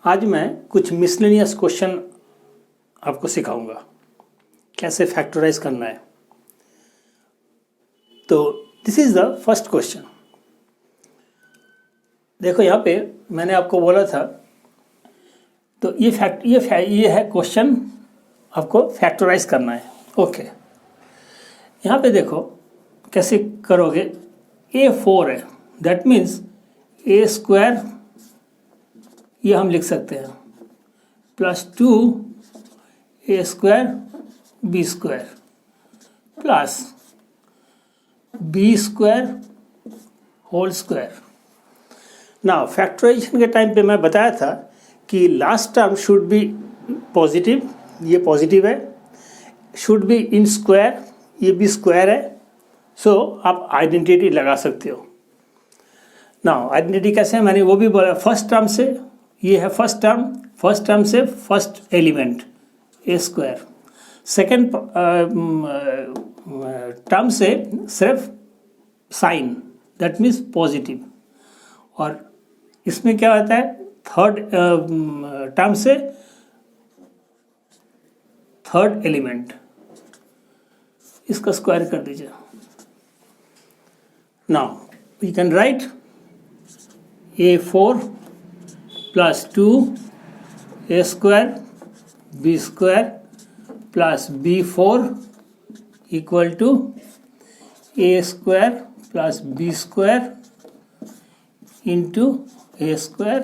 आज मैं कुछ मिसलेनियस क्वेश्चन आपको सिखाऊंगा कैसे फैक्टराइज करना है। तो this is the first question. देखो यहाँ पे मैंने आपको बोला था, तो ये है क्वेश्चन, आपको फैक्टराइज करना है। ओके, यहाँ पे देखो कैसे करोगे। A4 है, दैट मीन्स ए स्क्वायर, ये हम लिख सकते हैं, plus 2 A² B² plus B² whole square. ना फैक्टराइजेशन के टाइम पे मैं बताया था कि last term should be positive, ये पॉजिटिव है, शुड बी इन स्क्वायर, ये भी स्क्वायर है। सो आप आइडेंटिटी लगा सकते हो। ना आइडेंटिटी कैसे है मैंने वो भी बोला। फर्स्ट टर्म से, ये है फर्स्ट टर्म से first element A², second term से सिर्फ साइन, दैट मीन्स पॉजिटिव, और इसमें क्या होता है थर्ड टर्म से थर्ड एलिमेंट, इसका स्क्वायर कर दीजिए। Now we can write A4 plus 2 A² B² plus B4 equal to A² plus B² into A²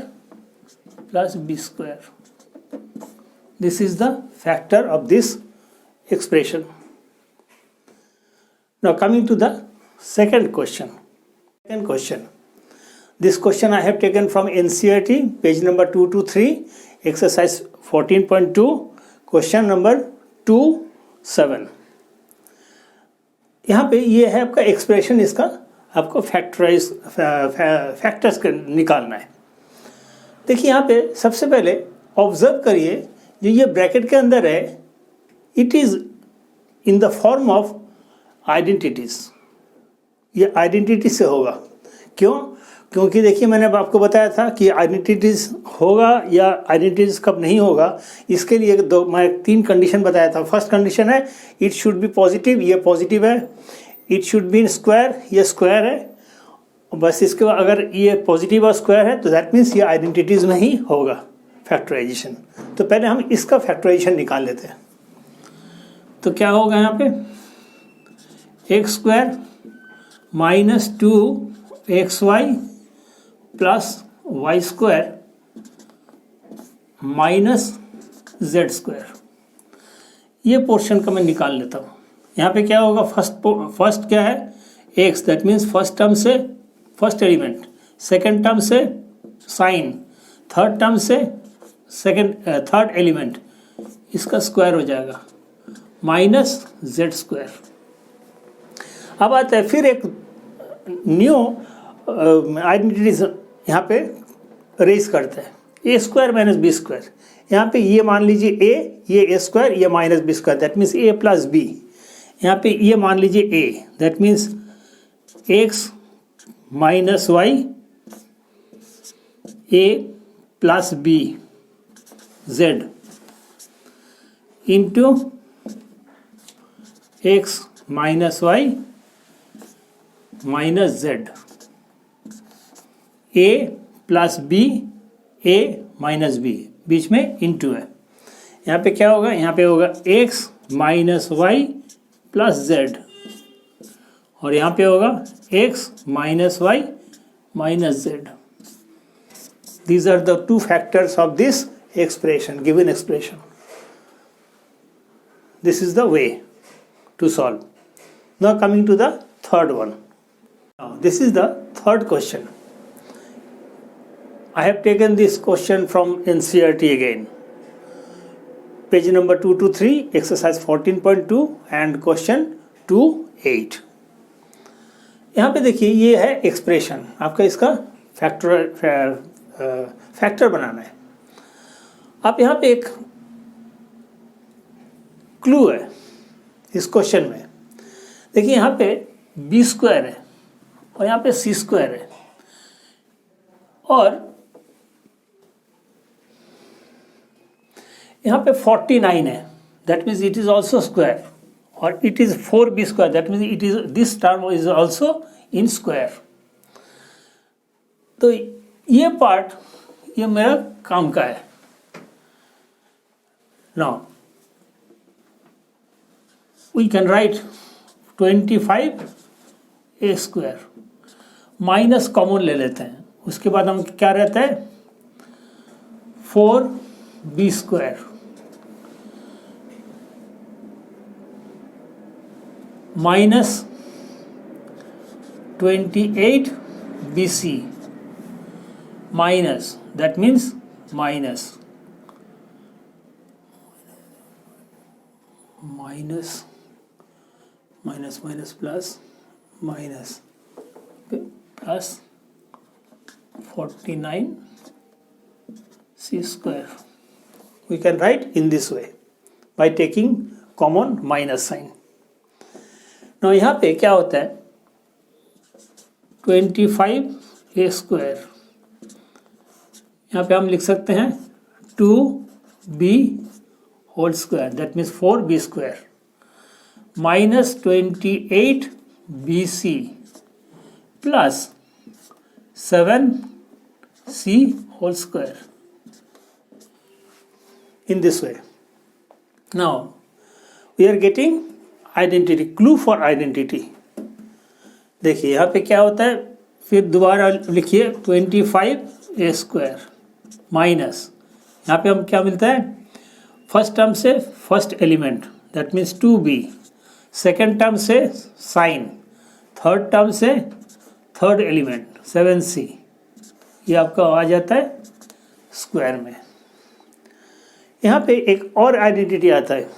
plus B². This is the factor of this expression. Now coming to the second question. This question I have taken from NCERT, page number 223, exercise 14.2, question number 27. यहाँ पे ये है आपका expression, इसका आपको factors निकालना है। देखिए यहाँ पे सबसे पहले ऑब्जर्व करिए, जो ये ब्रैकेट के अंदर है, it is in the form of identities. ये आइडेंटिटी से होगा। क्यों? क्योंकि देखिए मैंने अब आपको बताया था कि आइडेंटिटीज होगा या आइडेंटिटीज कब नहीं होगा। इसके लिए मैं 3 कंडीशन बताया था। फर्स्ट कंडीशन है इट शुड बी पॉजिटिव, ये पॉजिटिव है। It should be in square, ये स्क्वायर है। बस इसके बाद अगर ये पॉजिटिव और स्क्वायर है तो दैट मीन्स ये आइडेंटिटीज में ही होगा फैक्टराइजेशन। तो पहले हम इसका फैक्टराइजेशन निकाल लेते हैं। तो क्या होगा यहाँ पे, x² minus 2xy plus y² minus z²। ये पोर्शन का मैं निकाल लेता हूँ। यहाँ पे क्या होगा, फर्स्ट क्या है x, that means first term से फर्स्ट एलिमेंट, सेकेंड टर्म से साइन, थर्ड टर्म से थर्ड एलिमेंट, इसका स्क्वायर हो जाएगा माइनस z²। अब आता है फिर एक न्यू आइडेंटिटीज यहाँ पे रेज करते हैं, A² माइनस B²। यहाँ पे ये मान लीजिए A, ये A², ये minus B², that means A plus B। यहाँ पे ये मान लीजिए A, that means x minus y, A plus B z into x minus y minus z, A plus B, A minus B, बीच में into है। यहाँ पे क्या होगा, यहाँ पे होगा x minus y plus z, और यहाँ पे होगा x minus y minus z। These are the 2 factors of this expression, given expression. This is the way to solve. Now coming to the third one. Now this is the third question. I have taken this question from NCERT again. Page number 223, exercise 14.2 and question 2.8. यहाँ पे देखिए ये है expression आपका, इसका factor बनाना है। आप यहाँ पे एक क्लू है इस क्वेश्चन में। देखिए यहाँ पे B² है और यहाँ पे C² है, और यहाँ पे 49 है, that means it is also square, और it is 4b square, that means it is this term is also in square. तो ये पार्ट ये मेरा काम का है। Now we can write 25a square, minus common ले लेते हैं, उसके बाद हम क्या रहता है 4b square minus 28bc minus, that means minus minus minus minus plus minus plus 49c square. We can write in this way by taking common minus sign. Now यहाँ पे क्या होता है 25a square, यहाँ पे हम लिख सकते हैं 2b whole square, that means 4b square minus 28bc plus 7c whole square, in this way. Now we are getting identity, clue for identity. देखिए यहाँ पे क्या होता है, फिर दोबारा लिखिए 25a स्क्वायर माइनस, यहाँ पे हम क्या मिलता है फर्स्ट टर्म से first element, that means 2b, second term से साइन, थर्ड टर्म से थर्ड एलिमेंट 7c, ये आपका आ जाता है स्क्वायर में। यहाँ पे एक और आइडेंटिटी आता है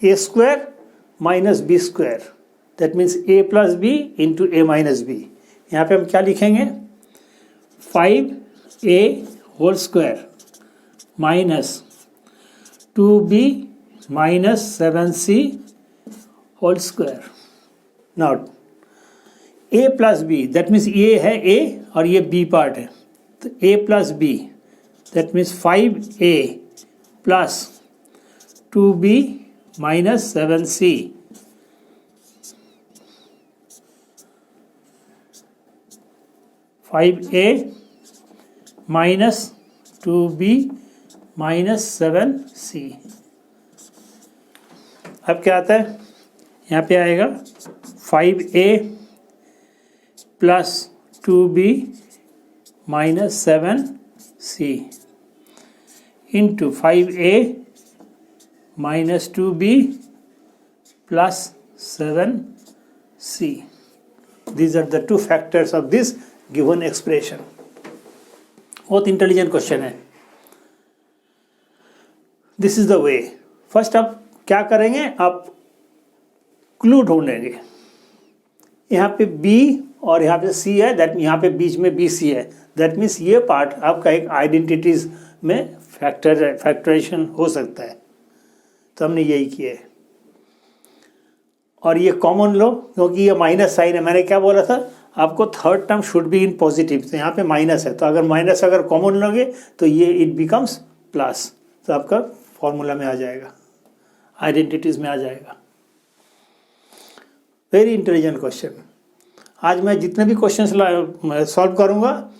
A square minus B square, that means A plus B into A minus B. यहाँ पे हम क्या लिखेंगे 5a whole square minus 2b minus 7c whole square. Now a plus B, that means ये है a और ये b पार्ट है, तो a plus B that means 5a plus 2b minus 7c minus 2b minus 7c। अब क्या आता है, यहाँ पे आएगा 5a plus 2b minus 7c into 5a minus 2b plus 7c. These are the two factors of this given expression. बहुत intelligent question है। This is the way. First आप क्या करेंगे, आप क्लू ढूंढेंगे। यहाँ पे B और यहाँ पे C है, दैट यहाँ पे बीच में BC है, दैट मीन्स ये पार्ट आपका एक आइडेंटिटीज में फैक्टराइजेशन हो सकता है, तो हमने यही किया है। और ये कॉमन लो, क्योंकि ये माइनस साइन है, मैंने क्या बोला था आपको third term should be in positive, तो यहाँ पे माइनस है, तो अगर माइनस अगर कॉमन लोगे तो ये इट बिकम्स प्लस, तो आपका फॉर्मूला में आ जाएगा, आइडेंटिटीज में आ जाएगा। Very intelligent question. आज मैं जितने भी क्वेश्चन सॉल्व करूँगा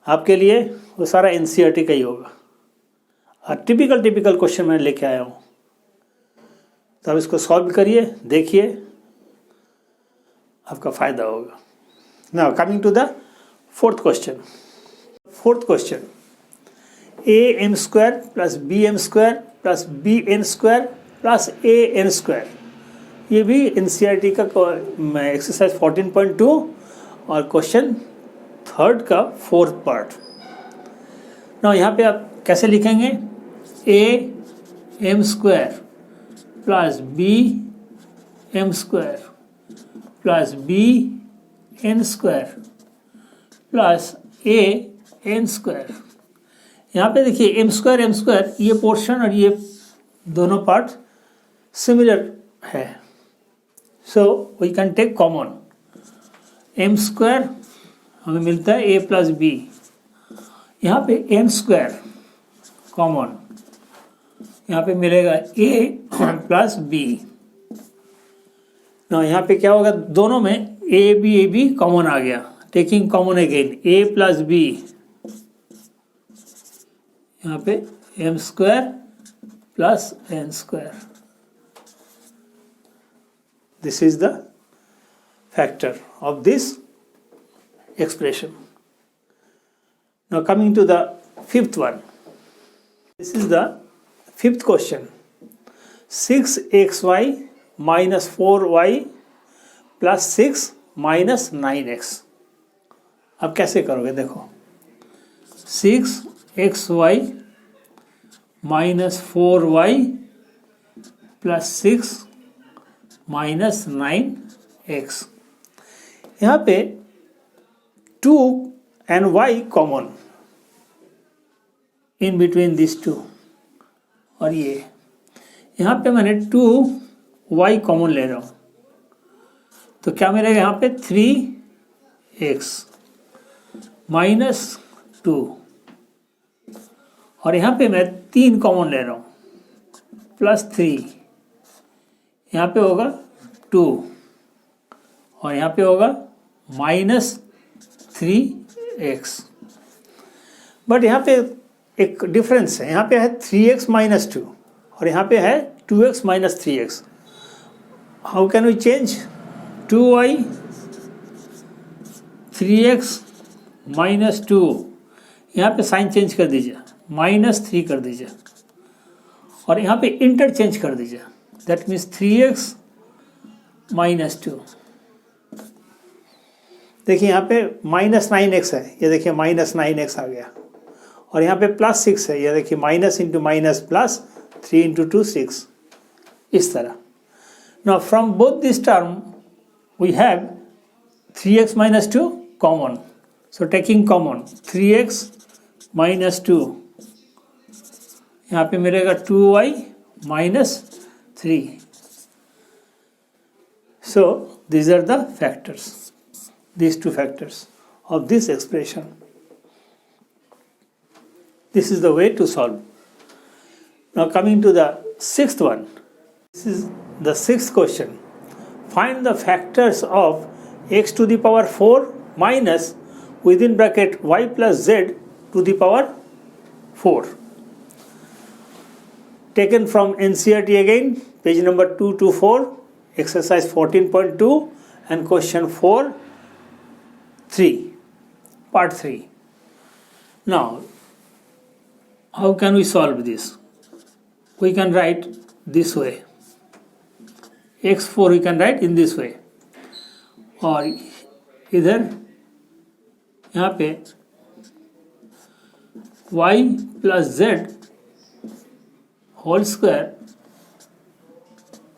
आपके लिए वो सारा NCERT का ही होगा, और टिपिकल क्वेश्चन मैं लेके आया हूँ, तो आप इसको सॉल्व करिए, देखिए, आपका फायदा होगा। Now coming to the fourth question. Fourth question, am square plus bm square plus bn square plus an square, ये भी NCERT का एक्सरसाइज 14.2 और क्वेश्चन थर्ड का फोर्थ पार्ट। ना यहाँ पे आप कैसे लिखेंगे, am square plus bm square plus bn square plus an square. यहाँ पे देखिए m स्क्वायर ये पोर्शन और ये दोनों पार्ट सिमिलर है, so we can take common. m square हमें मिलता है a प्लस बी, यहाँ पे n स्क्वायर कॉमन यहाँ पे मिलेगा ए प्लस बी। ना यहाँ पे क्या होगा, दोनों में ए बी कॉमन आ गया, taking common again a plus b, यहाँ पे m square plus n square, this is the factor of this expression. Now coming to the fifth one. This is the fifth question. 6xy minus 4y plus 6 minus 9x. अब कैसे करोगे देखो, 6xy minus 4y plus 6 minus 9x. यहाँ पे 2 and y common in between these two, और ये यहाँ पे मैंने 2y कॉमन ले रहा हूँ, तो क्या मिलेगा यहाँ पे 3x माइनस 2, और यहाँ पे मैं 3 कॉमन ले रहा हूँ प्लस 3, यहाँ पे होगा 2 और यहाँ पे होगा माइनस 3x। बट यहाँ पे एक डिफरेंस है, यहाँ पे है 3x माइनस 2 और यहाँ पे है 2x minus 3x। How can we change 2y 3x minus 2, यहाँ पे साइन चेंज कर दीजिए, माइनस 3 कर दीजिए, और यहाँ पे इंटरचेंज कर दीजिए, दैट मीन्स 3x माइनस 2। देखिए यहाँ पे माइनस 9x है, ये देखिए माइनस 9x आ गया, और यहाँ पे प्लस 6 है, ये देखिए minus into minus plus 3 into 2 6, इस तरह। Now from both this term we have 3x minus 2 common, so taking common 3x minus 2, यहाँ पे मिलेगा 2y minus 3। So these are the factors, these two factors of this expression. This is the way to solve. Now coming to the sixth one. This is the sixth question. Find the factors of x to the power 4 minus within bracket y plus z to the power 4. Taken from NCERT again, page number 224, exercise 14.2 and question 4.3, part 3. Now, how can we solve this? We can write this way. x4 we can write in this way, और इधर यहाँ पे y plus z whole square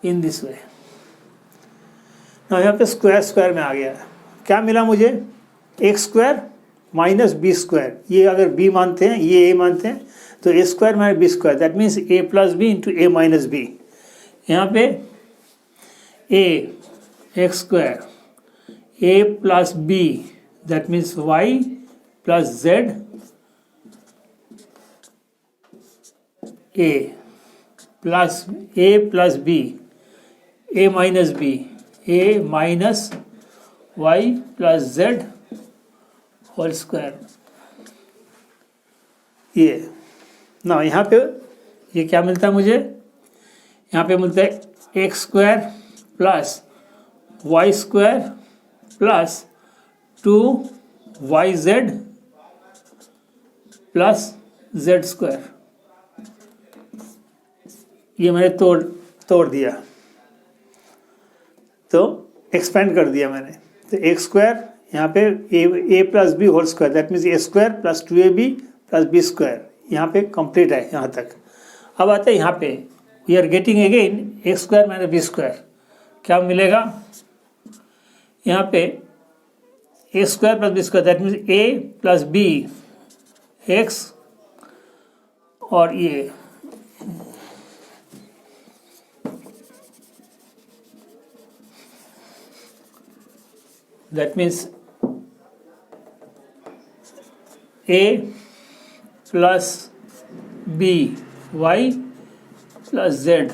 in this way. now यहाँ पे square square में आ गया है, क्या मिला मुझे, x square minus B square, ये अगर b मानते हैं ये a मानते हैं तो a square minus B square, that means a plus B into a minus B. यहाँ पे a x square, a plus b that means y plus z a plus b, a minus b, a minus y plus z whole square. ये ना यहाँ पे ये क्या मिलता है मुझे, यहाँ पे मिलता है x square plus Y square plus 2yz plus z square. ये मैंने तोड़ दिया, तो एक्सपेंड कर दिया मैंने, तो एक्स स्क्वायर यहाँ पे A plus B whole square, that means A square plus 2ab plus B square, यहाँ पे कंप्लीट है यहाँ तक। अब आते हैं यहाँ पे, we are getting again X square minus B square, क्या मिलेगा यहाँ पे A square plus B square, that means A plus B X, और ये that means a plus b y plus Z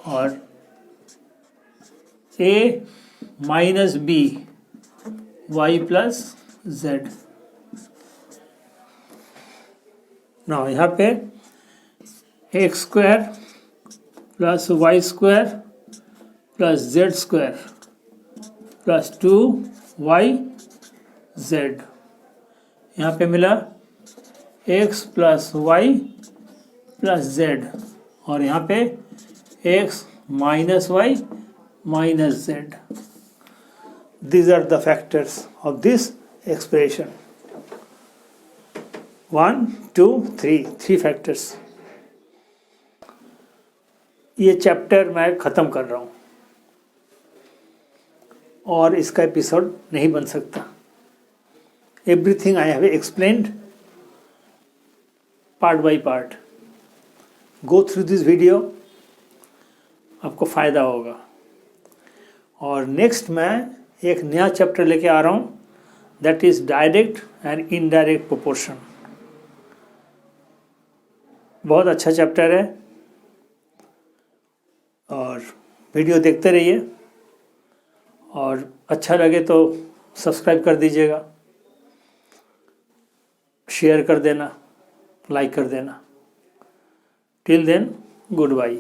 और A minus B Y plus Z. ना यहाँ पे X square plus Y square plus Z square plus 2y Z, यहाँ पे मिला x plus Y plus Z और यहाँ पे x minus y minus z. These are the factors of this expression. 1, 2, 3, 3 factors. ये चैप्टर मैं ख़त्म कर रहा हूँ और इसका एपिसोड नहीं बन सकता। Everything I have explained part by part. Go through this video, आपको फ़ायदा होगा। और नेक्स्ट मैं एक नया चैप्टर लेके आ रहा हूँ, that is direct and indirect proportion. बहुत अच्छा चैप्टर है और वीडियो देखते रहिए और अच्छा लगे तो सब्सक्राइब कर दीजिएगा, शेयर कर देना, लाइक कर देना। Till then, good bye.